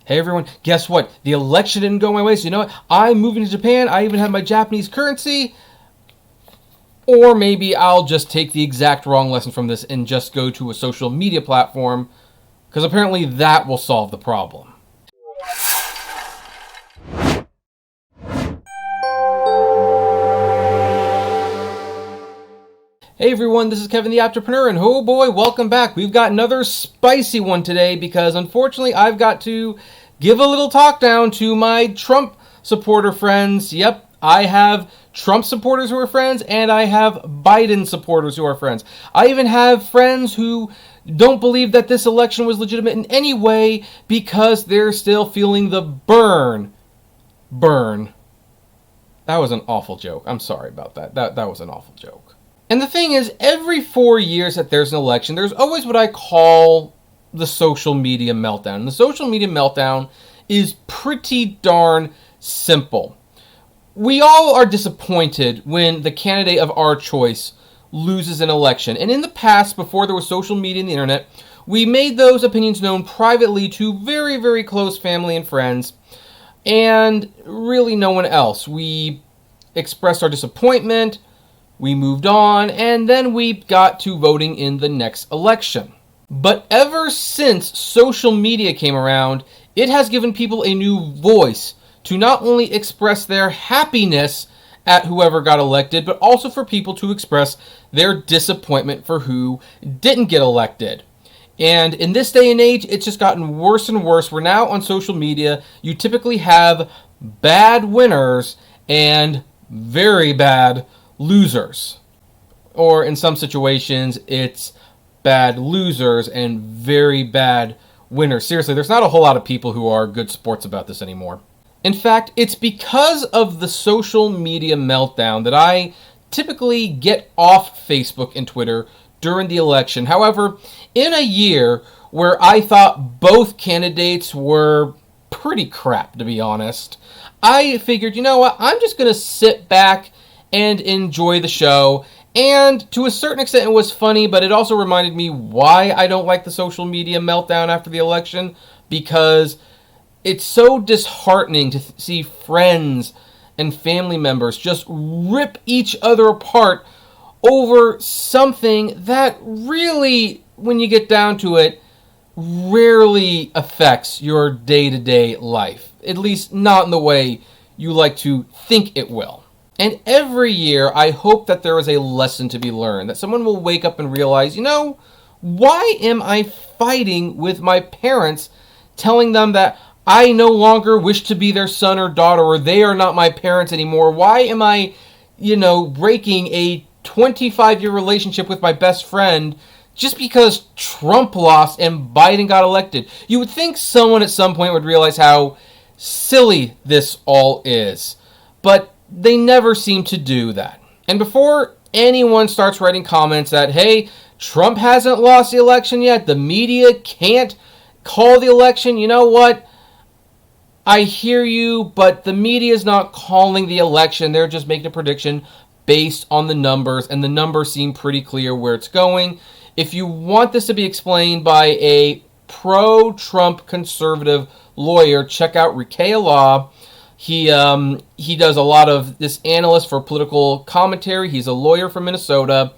Hey everyone, guess what? The election didn't go my way, so you know what? I'm moving to Japan. I even have my Japanese currency. Or maybe I'll just take the exact wrong lesson from this and just go to a social media platform, because apparently that will solve the problem. Hey everyone, this is Kevin the Apptrepreneur, and oh boy, welcome back. We've got another spicy one today because unfortunately I've got to give a little talk down to my Trump supporter friends. Yep, I have Trump supporters who are friends, and I have Biden supporters who are friends. I even have friends who don't believe that this election was legitimate in any way because they're still feeling the burn. That was an awful joke. I'm sorry about that. That was an awful joke. And the thing is, every 4 years that there's an election, there's always what I call the social media meltdown. And the social media meltdown is pretty darn simple. We all are disappointed when the candidate of our choice loses an election. And in the past, before there was social media and the internet, we made those opinions known privately to very, very close family and friends, and really no one else. We expressed our disappointment, we moved on, and then we got to voting in the next election. But ever since social media came around, it has given people a new voice to not only express their happiness at whoever got elected, but also for people to express their disappointment for who didn't get elected. And in this day and age, it's just gotten worse and worse. We're now on social media. You typically have bad winners and very bad losers. Or in some situations, it's bad losers and very bad winners. Seriously, there's not a whole lot of people who are good sports about this anymore. In fact, it's because of the social media meltdown that I typically get off Facebook and Twitter during the election. However, in a year where I thought both candidates were pretty crap, to be honest, I figured, you know what, I'm just going to sit back and enjoy the show. And to a certain extent, it was funny, but it also reminded me why I don't like the social media meltdown after the election, because it's so disheartening to see friends and family members just rip each other apart over something that really, when you get down to it, rarely affects your day-to-day life. At least not in the way you like to think it will. And every year, I hope that there is a lesson to be learned, that someone will wake up and realize, you know, why am I fighting with my parents, telling them that I no longer wish to be their son or daughter, or they are not my parents anymore? Why am I, breaking a 25-year relationship with my best friend just because Trump lost and Biden got elected? You would think someone at some point would realize how silly this all is, but they never seem to do that. And before anyone starts writing comments that, hey, Trump hasn't lost the election yet, the media can't call the election, you know what? I hear you, but the media is not calling the election. They're just making a prediction based on the numbers, and the numbers seem pretty clear where it's going. If you want this to be explained by a pro-Trump conservative lawyer, check out Rikea Law. He does a lot of this analyst for political commentary. He's a lawyer from Minnesota,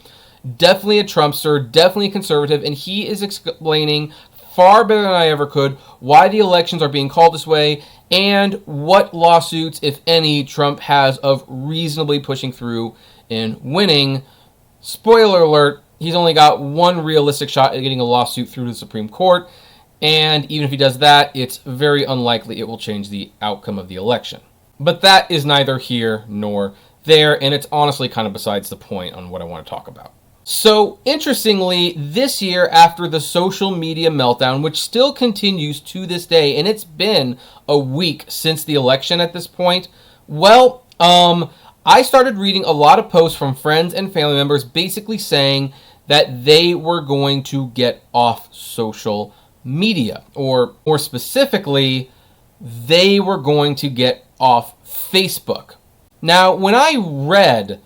definitely a Trumpster, definitely a conservative, and he is explaining far better than I ever could why the elections are being called this way and what lawsuits, if any, Trump has of reasonably pushing through and winning. Spoiler alert, he's only got one realistic shot at getting a lawsuit through to the Supreme Court, and even if he does that, it's very unlikely it will change the outcome of the election. But that is neither here nor there, and it's honestly kind of besides the point on what I want to talk about. So, interestingly, this year, after the social media meltdown, which still continues to this day, and it's been a week since the election at this point, well, I started reading a lot of posts from friends and family members basically saying that they were going to get off social media, or more specifically, they were going to get off Facebook. Now, when I read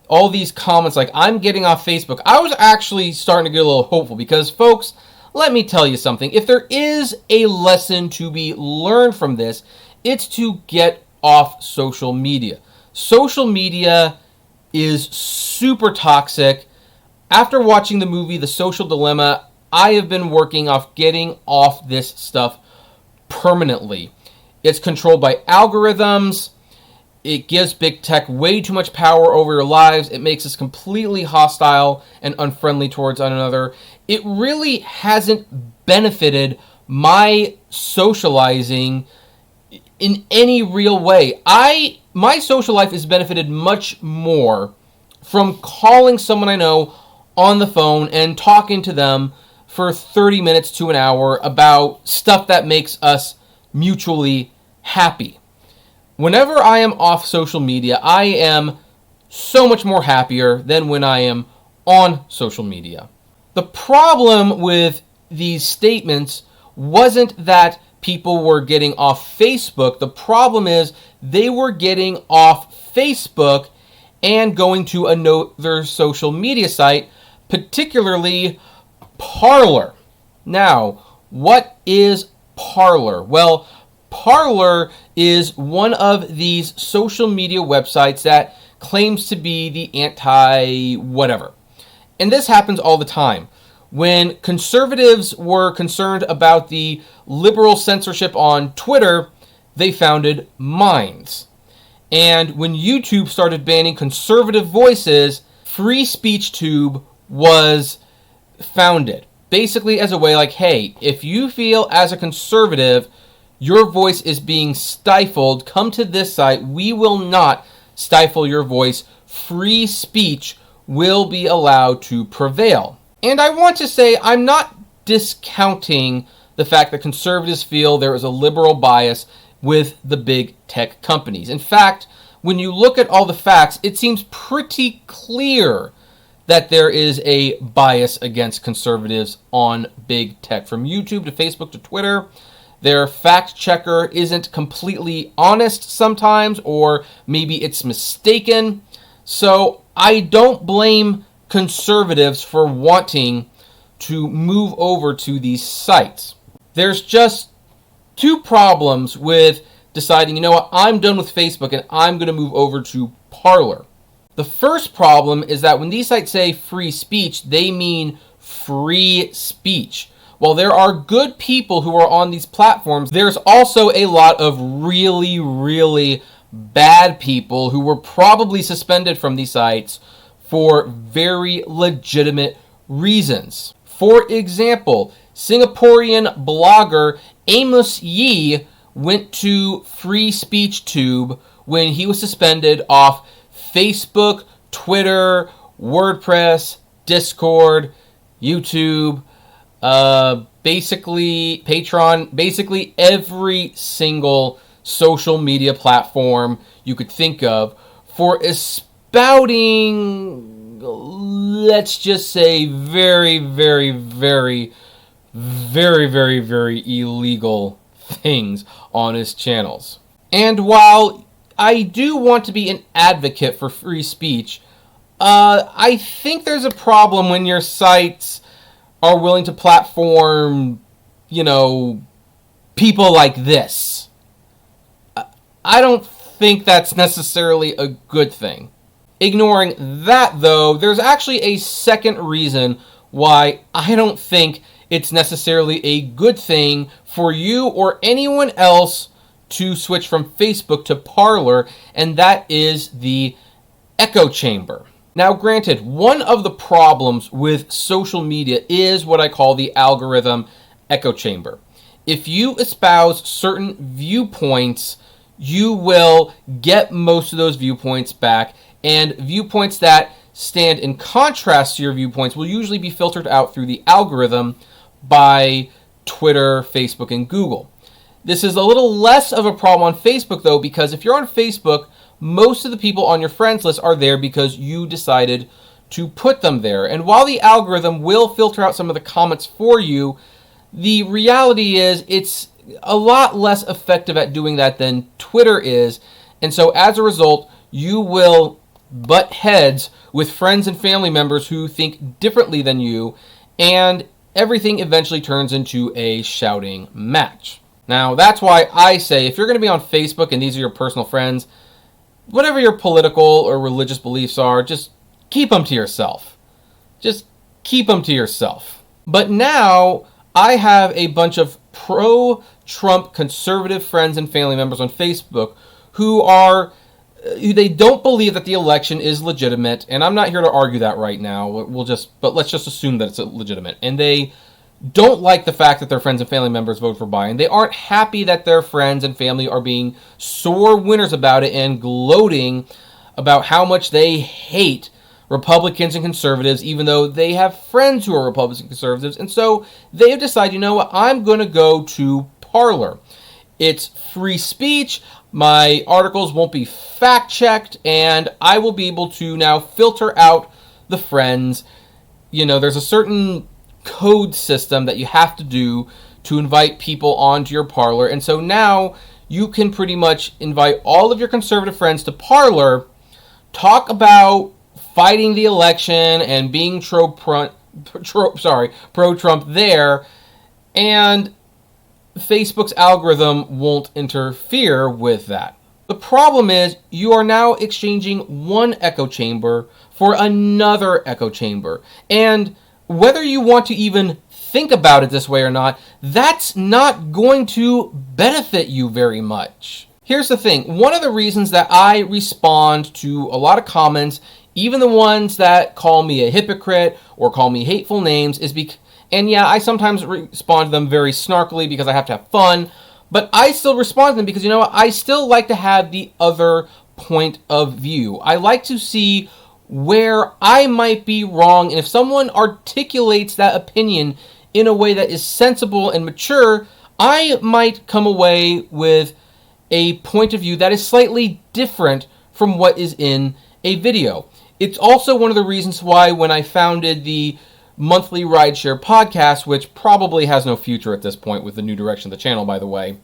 all these comments like, I'm getting off Facebook, I was actually starting to get a little hopeful because, folks, let me tell you something. If there is a lesson to be learned from this, it's to get off social media. Social media is super toxic. After watching the movie The Social Dilemma, I have been working off getting off this stuff permanently. It's controlled by algorithms. It gives big tech way too much power over your lives. It makes us completely hostile and unfriendly towards one another. It really hasn't benefited my socializing in any real way. My social life is benefited much more from calling someone I know on the phone and talking to them for 30 minutes to an hour about stuff that makes us mutually happy. Whenever I am off social media, I am so much more happier than when I am on social media. The problem with these statements wasn't that people were getting off Facebook. The problem is they were getting off Facebook and going to another social media site, particularly Parler. Now, what is Parler? Well, Parler is one of these social media websites that claims to be the anti-whatever. And this happens all the time. When conservatives were concerned about the liberal censorship on Twitter, they founded Minds. And when YouTube started banning conservative voices, Free Speech Tube was founded. Basically as a way like, hey, if you feel as a conservative your voice is being stifled, come to this site. We will not stifle your voice. Free speech will be allowed to prevail. And I want to say I'm not discounting the fact that conservatives feel there is a liberal bias with the big tech companies. In fact, when you look at all the facts, it seems pretty clear that there is a bias against conservatives on big tech. From YouTube to Facebook to Twitter, their fact checker isn't completely honest sometimes, or maybe it's mistaken. So I don't blame conservatives for wanting to move over to these sites. There's just two problems with deciding, you know what, I'm done with Facebook and I'm going to move over to Parler. The first problem is that when these sites say free speech, they mean free speech. While there are good people who are on these platforms, there's also a lot of really, really bad people who were probably suspended from these sites for very legitimate reasons. For example, Singaporean blogger Amos Yee went to Free Speech Tube when he was suspended off Facebook, Twitter, WordPress, Discord, YouTube, basically Patreon, basically every single social media platform you could think of for espouting, let's just say, very, very, very, very, very, very illegal things on his channels. And while I do want to be an advocate for free speech, I think there's a problem when your sites are willing to platform, people like this. I don't think that's necessarily a good thing. Ignoring that, though, there's actually a second reason why I don't think it's necessarily a good thing for you or anyone else to switch from Facebook to Parler, and that is the echo chamber. Now, granted, one of the problems with social media is what I call the algorithm echo chamber. If you espouse certain viewpoints, you will get most of those viewpoints back, and viewpoints that stand in contrast to your viewpoints will usually be filtered out through the algorithm by Twitter, Facebook, and Google. This is a little less of a problem on Facebook, though, because if you're on Facebook, most of the people on your friends list are there because you decided to put them there. And while the algorithm will filter out some of the comments for you, the reality is it's a lot less effective at doing that than Twitter is. And so as a result, you will butt heads with friends and family members who think differently than you. And everything eventually turns into a shouting match. Now, that's why I say, if you're going to be on Facebook and these are your personal friends, whatever your political or religious beliefs are, just keep them to yourself. Just keep them to yourself. But now, I have a bunch of pro-Trump conservative friends and family members on Facebook who they don't believe that the election is legitimate, and I'm not here to argue that right now. But let's just assume that it's legitimate. And they don't like the fact that their friends and family members vote for Biden. They aren't happy that their friends and family are being sore winners about it and gloating about how much they hate Republicans and conservatives, even though they have friends who are Republicans and conservatives. And so they have decided, you know what, I'm going to go to Parler. It's free speech. My articles won't be fact-checked, and I will be able to now filter out the friends. You know, there's a certain code system that you have to do to invite people onto your Parler, and so now you can pretty much invite all of your conservative friends to Parler, talk about fighting the election and being pro-Trump there, and Facebook's algorithm won't interfere with that. The problem is you are now exchanging one echo chamber for another echo chamber. And whether you want to even think about it this way or not, that's not going to benefit you very much. Here's the thing. One of the reasons that I respond to a lot of comments, even the ones that call me a hypocrite or call me hateful names, is because, and yeah, I sometimes respond to them very snarkily because I have to have fun, but I still respond to them because, you know what, I still like to have the other point of view. I like to see where I might be wrong, and if someone articulates that opinion in a way that is sensible and mature, I might come away with a point of view that is slightly different from what is in a video. It's also one of the reasons why when I founded the monthly rideshare podcast, which probably has no future at this point with the new direction of the channel, by the way,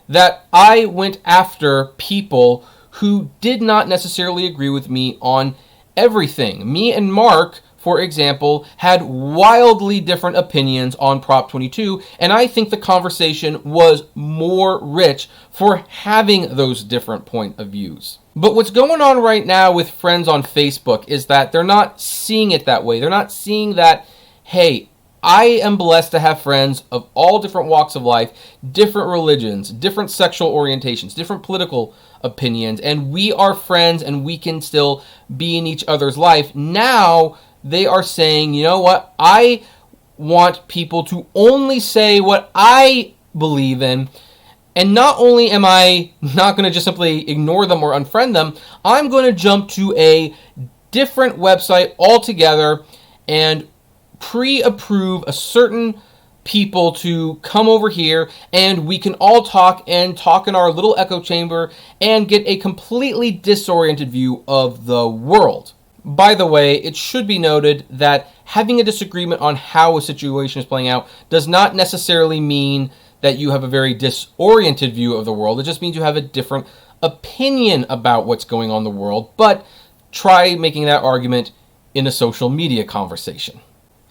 that I went after people who did not necessarily agree with me on everything. Me and Mark, for example, had wildly different opinions on Prop 22, and I think the conversation was more rich for having those different point of views. But what's going on right now with friends on Facebook is that they're not seeing it that way. They're not seeing that, hey, I am blessed to have friends of all different walks of life, different religions, different sexual orientations, different political opinions, and we are friends and we can still be in each other's life. Now they are saying, you know what, I want people to only say what I believe in, and not only am I not going to just simply ignore them or unfriend them, I'm going to jump to a different website altogether and pre-approve a certain people to come over here, and we can all talk in our little echo chamber and get a completely disoriented view of the world. By the way, it should be noted that having a disagreement on how a situation is playing out does not necessarily mean that you have a very disoriented view of the world. It just means you have a different opinion about what's going on in the world, but try making that argument in a social media conversation.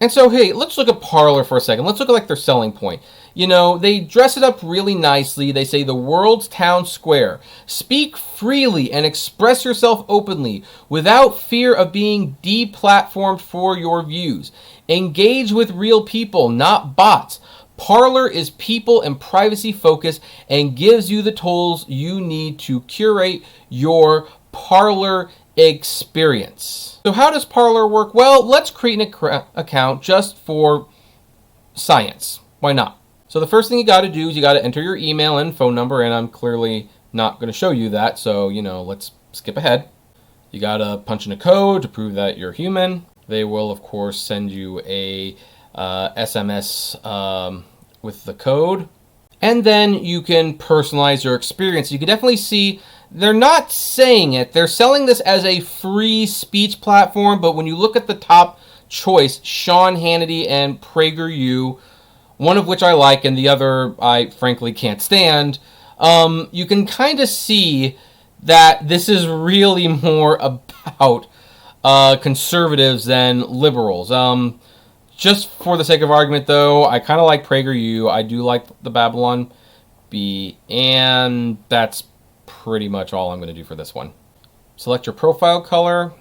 And so, hey, let's look at Parler for a second. Let's look at like their selling point. You know, they dress it up really nicely. They say the world's town square. Speak freely and express yourself openly without fear of being deplatformed for your views. Engage with real people, not bots. Parler is people and privacy focused and gives you the tools you need to curate your Parler experience. So how does Parler work? Well, let's create an account just for science. Why not? So the first thing you got to do is you got to enter your email and phone number, and I'm clearly not going to show you that, so, you know, let's skip ahead. You got to punch in a code to prove that you're human. They will, of course, send you a SMS with the code, and then you can personalize your experience. You can definitely see they're not saying it. They're selling this as a free speech platform, but when you look at the top choice, Sean Hannity and PragerU, one of which I like and the other I frankly can't stand, you can kind of see that this is really more about conservatives than liberals. Just for the sake of argument, though, I kind of like PragerU. I do like the Babylon Bee, and that's pretty much all I'm going to do for this one. Select your profile color.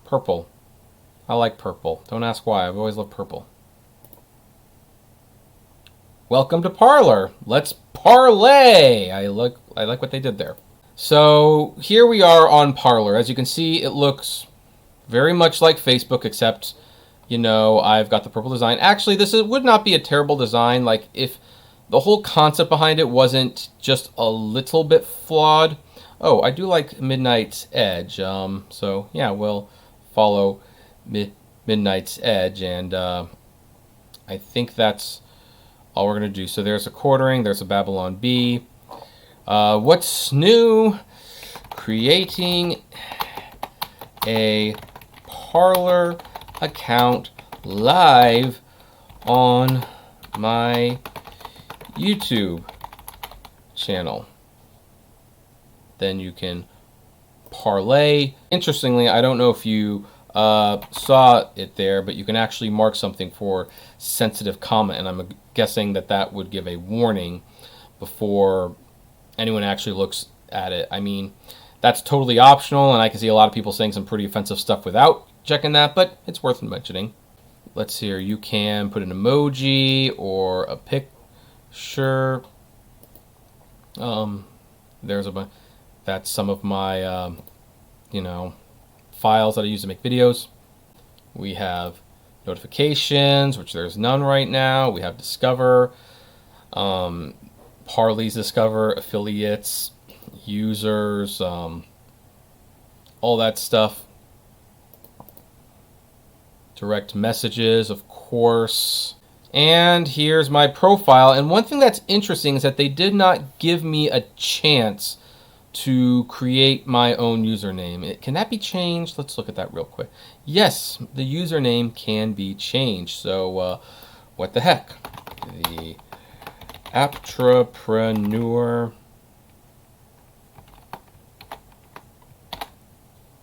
Purple. I like purple. Don't ask why. I've always loved purple. Welcome to Parler. Let's parlay. I like what they did there. So here we are on Parler. As you can see, it looks very much like Facebook, except, you know, I've got the purple design. Actually, would not be a terrible design. Like, if the whole concept behind it wasn't just a little bit flawed. Oh, I do like Midnight's Edge. So yeah, we'll follow Midnight's Edge, and I think that's all we're gonna do. So there's a quartering, there's a Babylon Bee. What's new? Creating a Parler account live on my YouTube channel. Then you can parlay. Interestingly, I don't know if you saw it there, but you can actually mark something for sensitive comment, and I'm guessing that would give a warning before anyone actually looks at it. I mean, that's totally optional, and I can see a lot of people saying some pretty offensive stuff without checking that, but it's worth mentioning. Let's see here. You can put an emoji or a picture. That's some of my, files that I use to make videos. We have notifications, which there's none right now. We have Discover, Parley's Discover, affiliates, users, all that stuff. Direct messages, of course. And here's my profile. And one thing that's interesting is that they did not give me a chance to create my own username. Can that be changed? Let's look at that real quick. Yes, the username can be changed. So what the heck? The Apptrepreneur.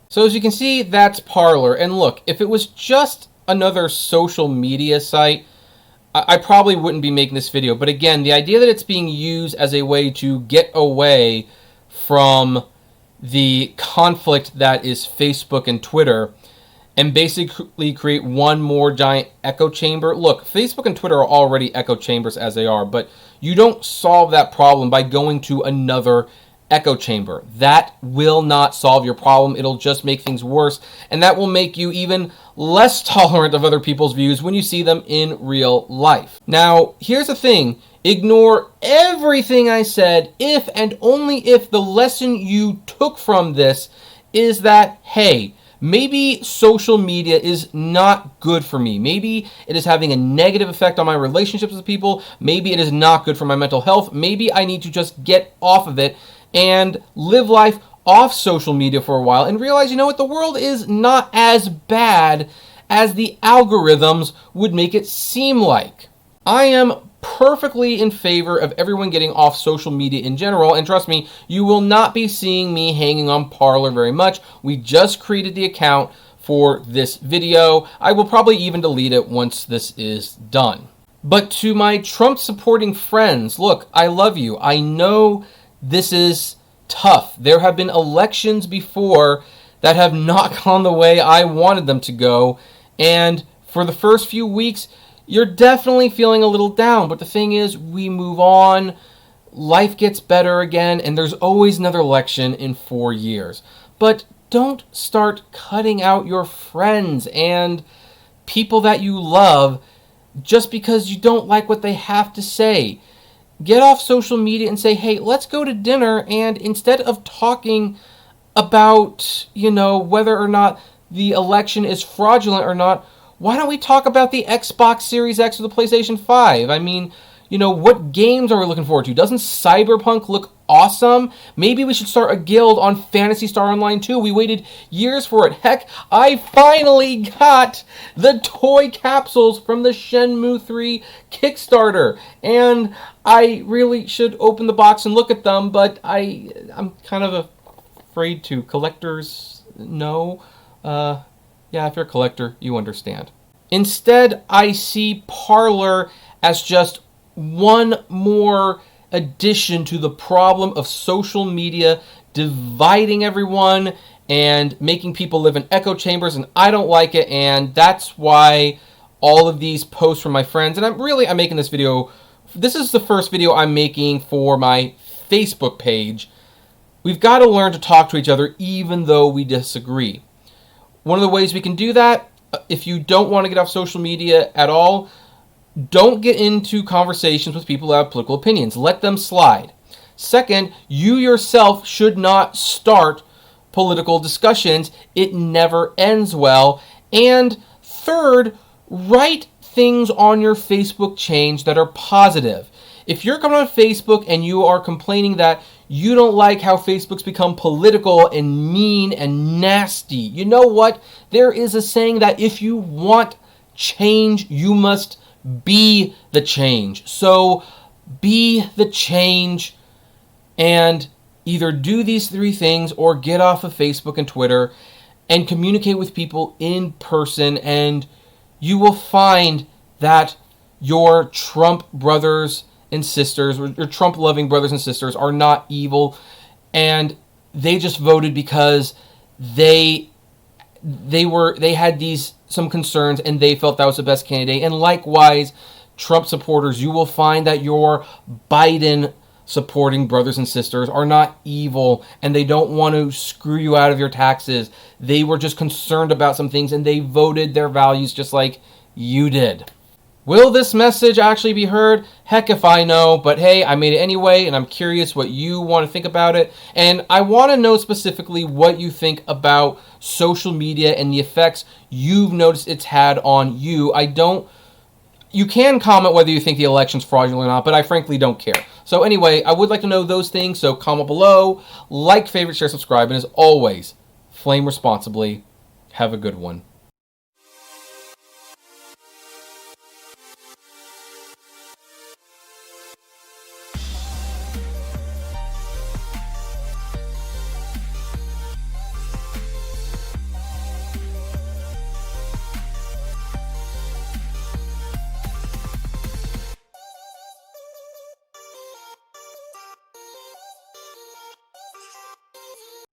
So as you can see, that's Parler. And look, if it was just another social media site, I probably wouldn't be making this video. But again, the idea that it's being used as a way to get away from the conflict that is Facebook and Twitter and basically create one more giant echo chamber. Look, Facebook and Twitter are already echo chambers as they are, but you don't solve that problem by going to another echo chamber. That will not solve your problem. It'll just make things worse, and that will make you even less tolerant of other people's views when you see them in real life. Now, here's the thing. Ignore everything I said if and only if the lesson you took from this is that, hey, maybe social media is not good for me. Maybe it is having a negative effect on my relationships with people. Maybe it is not good for my mental health. Maybe I need to just get off of it and live life off social media for a while and realize, you know what, the world is not as bad as the algorithms would make it seem like. I am perfectly in favor of everyone getting off social media in general, and trust me, you will not be seeing me hanging on Parler very much. We just created the account for this video. I will probably even delete it once this is done. But to my Trump supporting friends, look, I love you. I know this is tough. There have been elections before that have not gone the way I wanted them to go, and for the first few weeks, you're definitely feeling a little down, but the thing is, we move on, life gets better again, and there's always another election in 4 years. But don't start cutting out your friends and people that you love just because you don't like what they have to say. Get off social media and say, hey, let's go to dinner, and instead of talking about, whether or not the election is fraudulent or not, why don't we talk about the Xbox Series X or the PlayStation 5? I mean, what games are we looking forward to? Doesn't Cyberpunk look awesome? Maybe we should start a guild on Phantasy Star Online 2. We waited years for it. Heck, I finally got the toy capsules from the Shenmue 3 Kickstarter. And I really should open the box and look at them, but I'm kind of afraid to. Collectors, no. Yeah, if you're a collector, you understand. Instead, I see Parler as just one more addition to the problem of social media dividing everyone and making people live in echo chambers, and I don't like it, and that's why all of these posts from my friends, and I'm making this video, this is the first video I'm making for my Facebook page. We've got to learn to talk to each other even though we disagree. One of the ways we can do that, if you don't want to get off social media at all, don't get into conversations with people that have political opinions. Let them slide. Second, you yourself should not start political discussions. It never ends well. And third, write things on your Facebook change that are positive. If you're coming on Facebook and you are complaining that you don't like how Facebook's become political and mean and nasty, you know what? There is a saying that if you want change, you must be the change. So be the change and either do these three things or get off of Facebook and Twitter and communicate with people in person, and you will find that your Trump brothers and sisters, or your Trump-loving brothers and sisters, are not evil, and they just voted because they had some concerns and they felt that was the best candidate. And likewise, Trump supporters, you will find that your Biden supporting brothers and sisters are not evil and they don't want to screw you out of your taxes. They were just concerned about some things and they voted their values just like you did. Will this message actually be heard? Heck if I know, but hey, I made it anyway, and I'm curious what you want to think about it. And I want to know specifically what you think about social media and the effects you've noticed it's had on you. You can comment whether you think the election's fraudulent or not, but I frankly don't care. So anyway, I would like to know those things, so comment below, like, favorite, share, subscribe, and as always, flame responsibly. Have a good one.